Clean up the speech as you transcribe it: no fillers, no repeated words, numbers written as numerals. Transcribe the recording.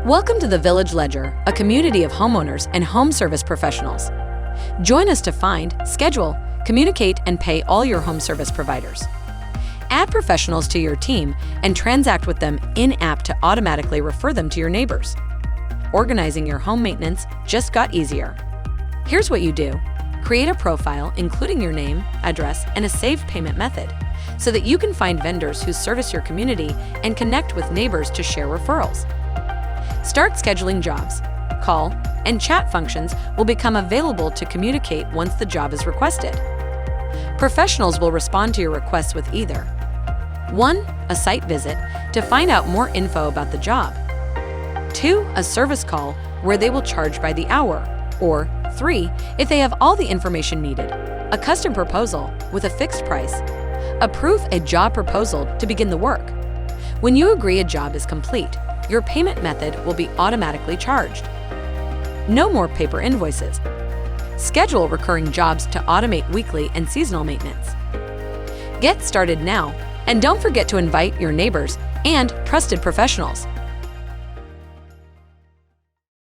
Welcome to the Village Ledger, a community of homeowners and home service professionals. Join us to find, schedule, communicate, and pay all your home service providers. Add professionals to your team and transact with them in-app to automatically refer them to your neighbors. Organizing your home maintenance just got easier. Here's what you do. Create a profile including your name, address, and a saved payment method so that you can find vendors who service your community and connect with neighbors to share referrals. Start scheduling jobs. Call and chat functions will become available to communicate once the job is requested. Professionals will respond to your requests with either 1. A site visit to find out more info about the job, 2. A service call where they will charge by the hour, or 3. If they have all the information needed, a custom proposal with a fixed price. Approve a job proposal to begin the work. When you agree a job is complete, your payment method will be automatically charged. No more paper invoices. Schedule recurring jobs to automate weekly and seasonal maintenance. Get started now, and don't forget to invite your neighbors and trusted professionals.